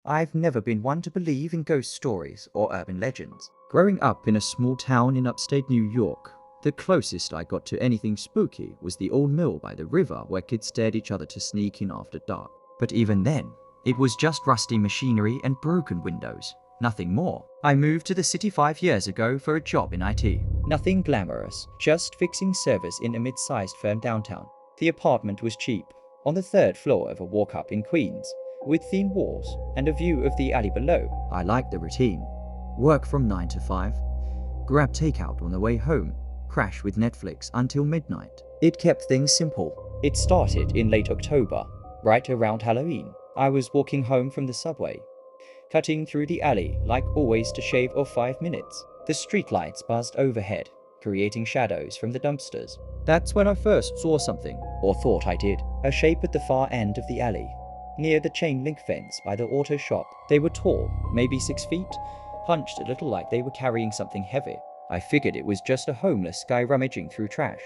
I've never been one to believe in ghost stories or urban legends. Growing up in a small town in upstate New York, the closest I got to anything spooky was the old mill by the river where kids dared each other to sneak in after dark. But even then, it was just rusty machinery and broken windows. Nothing more. I moved to the city 5 years ago for a job in IT. Nothing glamorous, just fixing servers in a mid-sized firm downtown. The apartment was cheap, on the 3rd floor of a walk-up in Queens, with thin walls and a view of the alley below. I liked the routine. Work from 9 to 5, grab takeout on the way home, crash with Netflix until midnight. It kept things simple. It started in late October, right around Halloween. I was walking home from the subway, cutting through the alley like always to shave off 5 minutes. The streetlights buzzed overhead, creating shadows from the dumpsters. That's when I first saw something, or thought I did. A shape at the far end of the alley, near the chain link fence by the auto shop. They were tall, maybe 6 feet, hunched a little like they were carrying something heavy. I figured it was just a homeless guy rummaging through trash,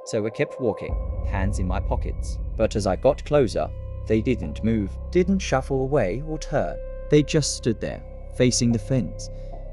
so I kept walking, hands in my pockets. But as I got closer, they didn't move, didn't shuffle away or turn. They just stood there, facing the fence,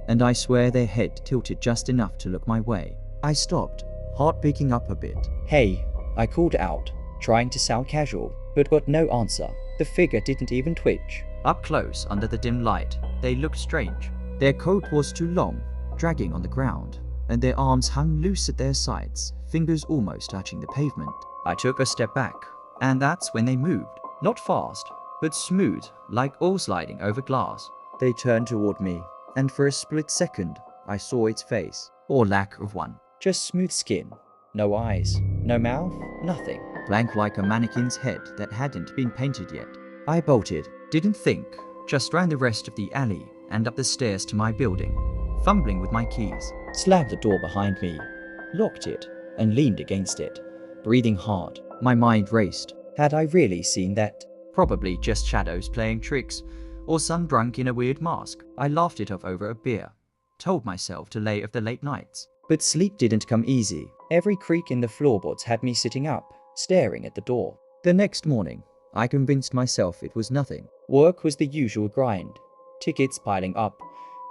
and I swear their head tilted just enough to look my way. I stopped, heart picking up a bit. "Hey," I called out, trying to sound casual, but got no answer. The figure didn't even twitch. Up close, under the dim light, they looked strange. Their coat was too long, dragging on the ground, and their arms hung loose at their sides, fingers almost touching the pavement. I took a step back, and that's when they moved. Not fast, but smooth, like oil sliding over glass. They turned toward me, and for a split second, I saw its face, or lack of one. Just smooth skin, no eyes, no mouth, nothing. Blank like a mannequin's head that hadn't been painted yet. I bolted, didn't think, just ran the rest of the alley and up the stairs to my building, fumbling with my keys. Slammed the door behind me, locked it, and leaned against it, breathing hard. My mind raced. Had I really seen that? Probably just shadows playing tricks, or some drunk in a weird mask. I laughed it off over a beer, told myself to lay off the late nights. But sleep didn't come easy. Every creak in the floorboards had me sitting up, staring at the door. The next morning, I convinced myself it was nothing. Work was the usual grind, tickets piling up,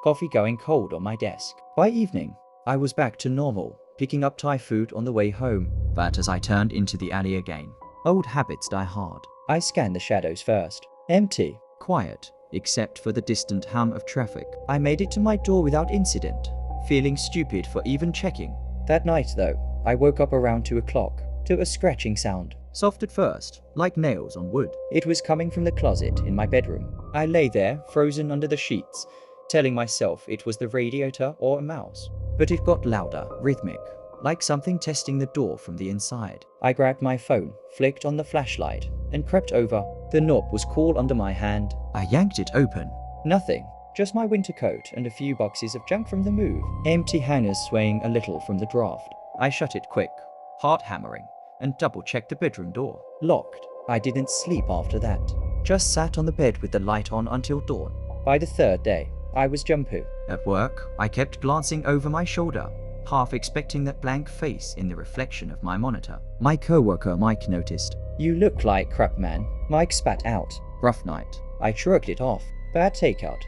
coffee going cold on my desk. By evening, I was back to normal, picking up Thai food on the way home. But as I turned into the alley again, old habits die hard. I scanned the shadows first. Empty, quiet, except for the distant hum of traffic. I made it to my door without incident, feeling stupid for even checking. That night though, I woke up around 2 o'clock to a scratching sound. Soft at first, like nails on wood. It was coming from the closet in my bedroom. I lay there, frozen under the sheets, telling myself it was the radiator or a mouse. But it got louder, rhythmic, like something testing the door from the inside. I grabbed my phone, flicked on the flashlight, and crept over. The knob was cool under my hand. I yanked it open. Nothing. Just my winter coat and a few boxes of junk from the move. Empty hangers swaying a little from the draft. I shut it quick, heart hammering, and double-checked the bedroom door. Locked. I didn't sleep after that. Just sat on the bed with the light on until dawn. By the 3rd day, I was jumpu. At work, I kept glancing over my shoulder, half expecting that blank face in the reflection of my monitor. My coworker Mike noticed. "You look like crap, man." Mike spat out. "Rough night." I shrugged it off. "Bad takeout,"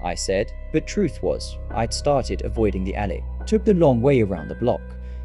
I said, but truth was, I'd started avoiding the alley. Took the long way around the block,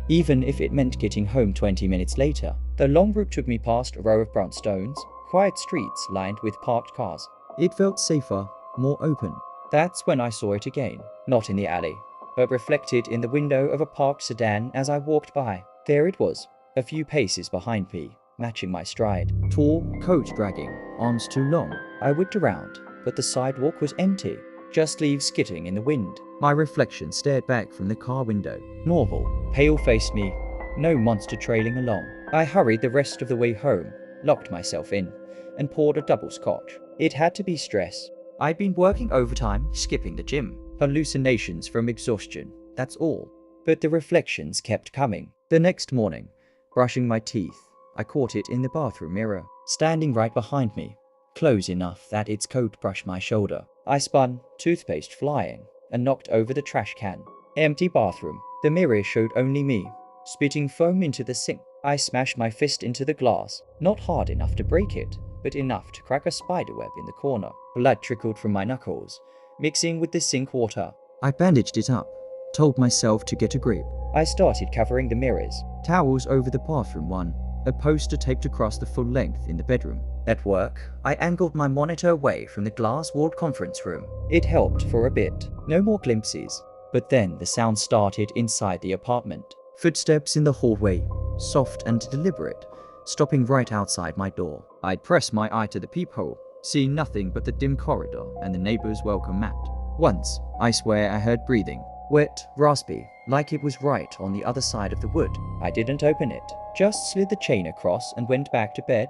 even if it meant getting home 20 minutes later. The long route took me past a row of brownstones, quiet streets lined with parked cars. It felt safer, more open. That's when I saw it again. Not in the alley, but reflected in the window of a parked sedan as I walked by. There it was, a few paces behind me, matching my stride. Tall, coat dragging, arms too long. I whipped around, but the sidewalk was empty, just leaves skittering in the wind. My reflection stared back from the car window. Normal, pale-faced me, no monster trailing along. I hurried the rest of the way home, locked myself in, and poured a double scotch. It had to be stress. I'd been working overtime, skipping the gym. Hallucinations from exhaustion, that's all. But the reflections kept coming. The next morning, brushing my teeth, I caught it in the bathroom mirror, standing right behind me, close enough that its coat brushed my shoulder. I spun, toothpaste flying, and knocked over the trash can. Empty bathroom. The mirror showed only me, spitting foam into the sink. I smashed my fist into the glass, not hard enough to break it, but enough to crack a spiderweb in the corner. Blood trickled from my knuckles, mixing with the sink water. I bandaged it up, told myself to get a grip. I started covering the mirrors, towels over the bathroom one, a poster taped across the full length in the bedroom. At work, I angled my monitor away from the glass-walled conference room. It helped for a bit. No more glimpses. But then the sound started inside the apartment. Footsteps in the hallway, soft and deliberate, stopping right outside my door. I'd press my eye to the peephole, seeing nothing but the dim corridor and the neighbor's welcome mat. Once, I swear I heard breathing. Wet, raspy, like it was right on the other side of the wood. I didn't open it, just slid the chain across and went back to bed,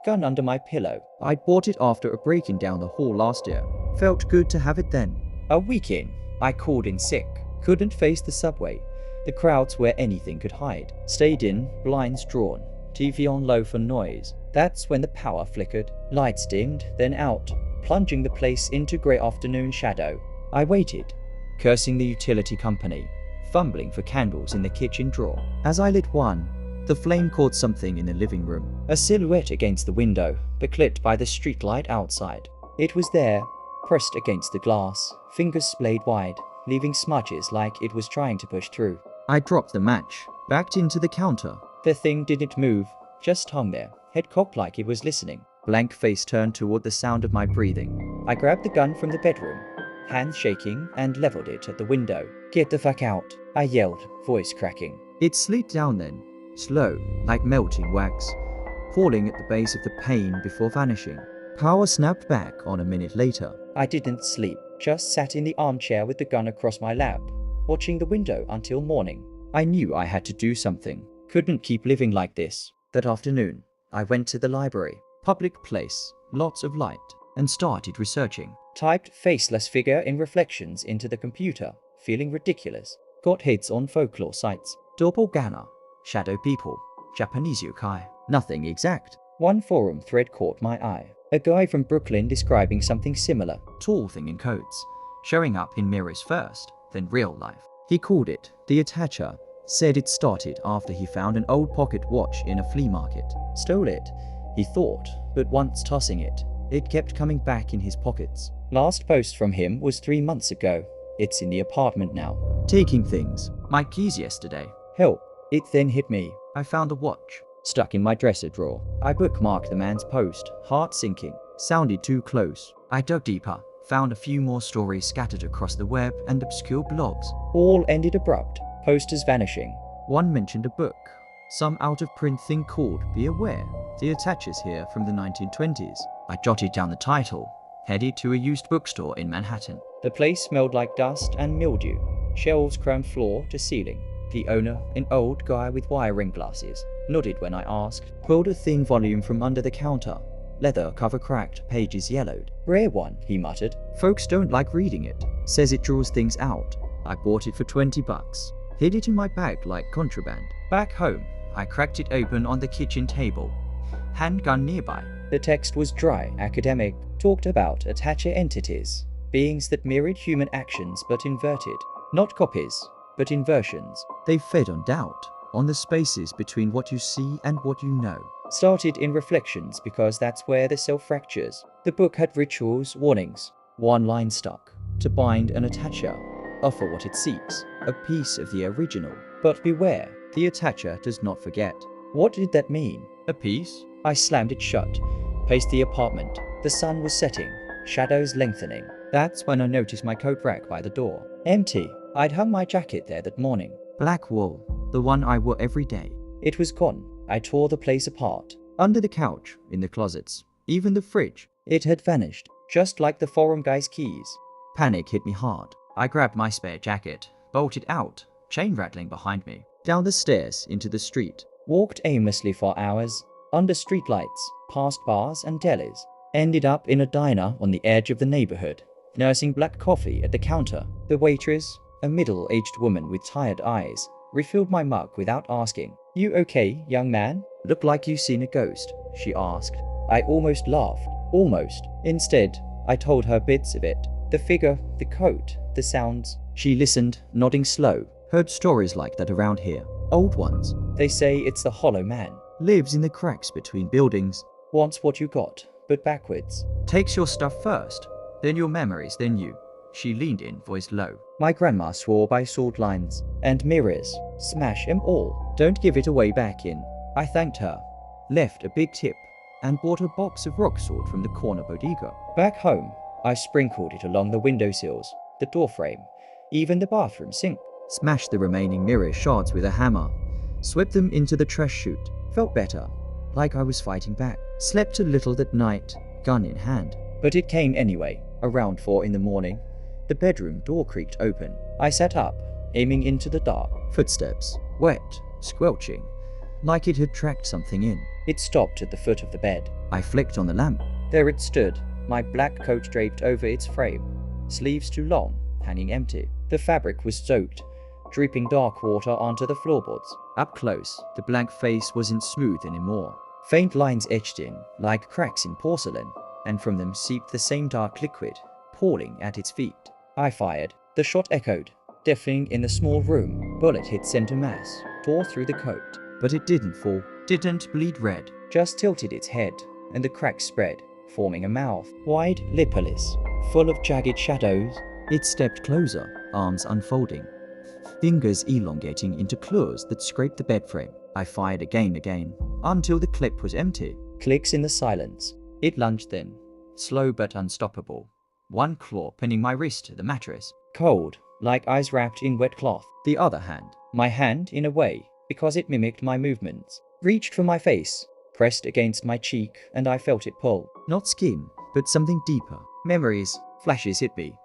gun under my pillow. I'd bought it after a break-in down the hall last year. Felt good to have it then. A week in, I called in sick. Couldn't face the subway, the crowds where anything could hide. Stayed in, blinds drawn, TV on low for noise. That's when the power flickered. Lights dimmed, then out, plunging the place into grey afternoon shadow. I waited, cursing the utility company, fumbling for candles in the kitchen drawer. As I lit one, the flame caught something in the living room. A silhouette against the window, backlit by the streetlight outside. It was there, pressed against the glass, fingers splayed wide, leaving smudges like it was trying to push through. I dropped the match, backed into the counter. The thing didn't move, just hung there, head cocked like it was listening. Blank face turned toward the sound of my breathing. I grabbed the gun from the bedroom, hands shaking, and leveled it at the window. Get the fuck out, I yelled, voice cracking. It slid down then, slow, like melting wax, falling at the base of the pane before vanishing. Power snapped back on a minute later. I didn't sleep, just sat in the armchair with the gun across my lap, watching the window until morning. I knew I had to do something. Couldn't keep living like this. That afternoon, I went to the library. Public place, lots of light, and started researching. Typed faceless figure in reflections into the computer, feeling ridiculous. Got hits on folklore sites. Doppelganger, shadow people, Japanese yokai. Nothing exact. One forum thread caught my eye. A guy from Brooklyn describing something similar. Tall thing in coats, showing up in mirrors first, then real life. He called it the attacher. Said it started after he found an old pocket watch in a flea market. Stole it, he thought, but once tossing it, it kept coming back in his pockets. Last post from him was 3 months ago. It's in the apartment now. Taking things. My keys yesterday. Help. It then hit me. I found a watch, stuck in my dresser drawer. I bookmarked the man's post, heart sinking. Sounded too close. I dug deeper, found a few more stories scattered across the web and obscure blogs. All ended abrupt. Posters vanishing. One mentioned a book, some out-of-print thing called Be Aware, the Attachers here from the 1920s. I jotted down the title, headed to a used bookstore in Manhattan. The place smelled like dust and mildew, shelves crammed floor to ceiling. The owner, an old guy with wiring glasses, nodded when I asked, pulled a thin volume from under the counter. Leather cover cracked, pages yellowed. Rare one, he muttered. Folks don't like reading it. Says it draws things out. I bought it for $20. Hid it in my bag like contraband. Back home, I cracked it open on the kitchen table. Handgun nearby. The text was dry, academic, talked about attacher entities, beings that mirrored human actions but inverted. Not copies, but inversions. They fed on doubt, on the spaces between what you see and what you know. Started in reflections because that's where the self fractures. The book had rituals, warnings. One line stuck. To bind an attacher. Offer what it seeks, a piece of the original. But beware, the attacher does not forget. What did that mean? A piece? I slammed it shut, paced the apartment. The sun was setting, shadows lengthening. That's when I noticed my coat rack by the door. Empty. I'd hung my jacket there that morning. Black wool, the one I wore every day. It was gone. I tore the place apart. Under the couch, in the closets, even the fridge. It had vanished, just like the forum guy's keys. Panic hit me hard. I grabbed my spare jacket, bolted out, chain rattling behind me, down the stairs into the street. Walked aimlessly for hours, under streetlights, past bars and delis. Ended up in a diner on the edge of the neighborhood, nursing black coffee at the counter. The waitress, a middle-aged woman with tired eyes, refilled my mug without asking. You okay, young man? Look like you've seen a ghost, she asked. I almost laughed. Almost. Instead, I told her bits of it. The figure, the coat, the sounds. She listened, nodding slow. Heard stories like that around here. Old ones. They say it's the hollow man. Lives in the cracks between buildings. Wants what you got, but backwards. Takes your stuff first, then your memories, then you. She leaned in, voice low. My grandma swore by sword lines and mirrors. Smash 'em all. Don't give it away back in. I thanked her, left a big tip, and bought a box of rock salt from the corner bodega. Back home, I sprinkled it along the windowsills, the doorframe, even the bathroom sink. Smashed the remaining mirror shards with a hammer. Swept them into the trash chute. Felt better, like I was fighting back. Slept a little that night, gun in hand. But it came anyway. Around 4 in the morning, the bedroom door creaked open. I sat up, aiming into the dark. Footsteps, wet, squelching, like it had tracked something in. It stopped at the foot of the bed. I flicked on the lamp. There it stood, my black coat draped over its frame, sleeves too long, hanging empty. The fabric was soaked, dripping dark water onto the floorboards. Up close, the blank face wasn't smooth anymore. Faint lines etched in, like cracks in porcelain, and from them seeped the same dark liquid, pouring at its feet. I fired. The shot echoed, deafening in the small room. Bullet hit center mass, tore through the coat. But it didn't fall, didn't bleed red, just tilted its head, and the cracks spread, forming a mouth, wide, lipperless, full of jagged shadows. It stepped closer, arms unfolding, fingers elongating into claws that scraped the bed frame. I fired again, until the clip was empty. Clicks in the silence. It lunged then, slow but unstoppable. One claw pinning my wrist to the mattress, cold, like ice wrapped in wet cloth. The other hand, my hand in a way, because it mimicked my movements, reached for my face, pressed against my cheek, and I felt it pull. Not skin, but something deeper. Memories, flashes hit me.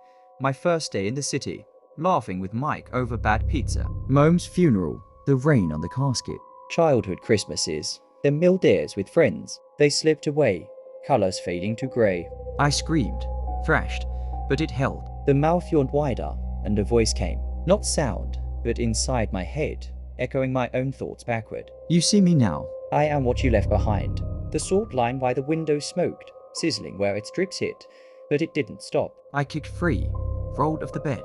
My first day in the city, laughing with Mike over bad pizza. Mom's funeral, the rain on the casket. Childhood Christmases, the meal days with friends. They slipped away, colors fading to grey. I screamed, thrashed, but it held. The mouth yawned wider, and a voice came. Not sound, but inside my head, echoing my own thoughts backward. You see me now. I am what you left behind. The salt line by the window smoked, sizzling where its drips hit, but it didn't stop. I kicked free, rolled off the bed,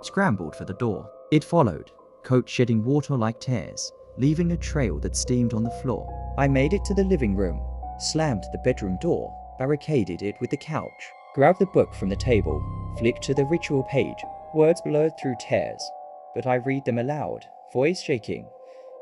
scrambled for the door. It followed, coat shedding water like tears, leaving a trail that steamed on the floor. I made it to the living room, slammed the bedroom door, barricaded it with the couch, grabbed the book from the table, flicked to the ritual page. Words blurred through tears, but I read them aloud, voice shaking.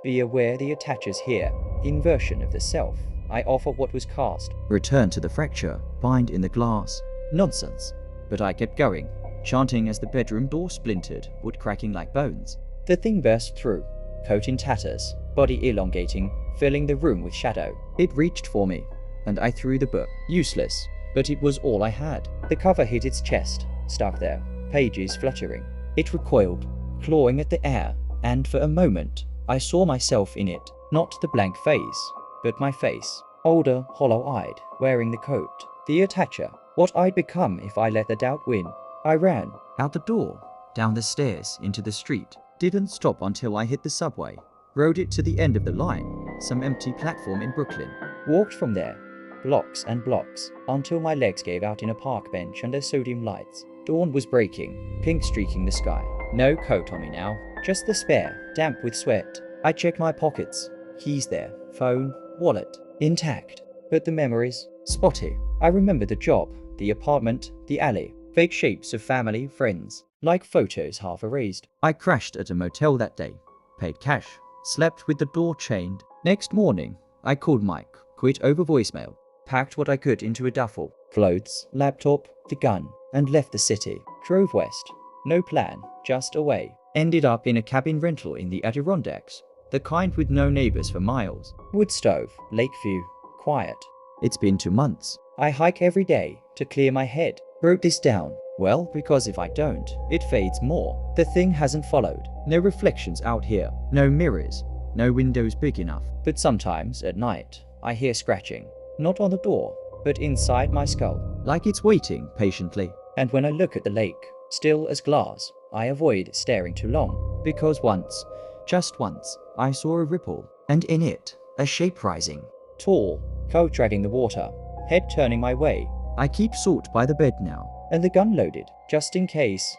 Be aware the attaches here. Inversion of the self. I offer what was cast. Return to the fracture, bind in the glass. Nonsense. But I kept going, chanting as the bedroom door splintered, wood cracking like bones. The thing burst through, coat in tatters, body elongating, filling the room with shadow. It reached for me, and I threw the book. Useless, but it was all I had. The cover hit its chest, stuck there, pages fluttering. It recoiled, clawing at the air, and for a moment, I saw myself in it. Not the blank face, but my face. Older, hollow-eyed, wearing the coat. The attacher. What I'd become if I let the doubt win. I ran. Out the door, down the stairs, into the street. Didn't stop until I hit the subway. Rode it to the end of the line, some empty platform in Brooklyn. Walked from there, blocks and blocks, until my legs gave out in a park bench under sodium lights. Dawn was breaking, pink streaking the sky. No coat on me now, just the spare, damp with sweat. I checked my pockets. Keys there, phone, wallet, intact. But the memories, spotty. I remember the job, the apartment, the alley. Fake shapes of family, friends, like photos half erased. I crashed at a motel that day, paid cash, slept with the door chained. Next morning, I called Mike, quit over voicemail, packed what I could into a duffel, clothes, laptop, the gun, and left the city. Drove west. No plan, just away. Ended up in a cabin rental in the Adirondacks, the kind with no neighbors for miles. Wood stove, lake view, quiet. It's been 2 months. I hike every day to clear my head. Wrote this down. Well, because if I don't, it fades more. The thing hasn't followed. No reflections out here. No mirrors. No windows big enough. But sometimes, at night, I hear scratching. Not on the door, but inside my skull. Like it's waiting patiently. And when I look at the lake, still as glass, I avoid staring too long. Because once, just once, I saw a ripple. And in it, a shape rising. Tall, coat dragging the water, head turning my way. I keep salt by the bed now, and the gun loaded, just in case.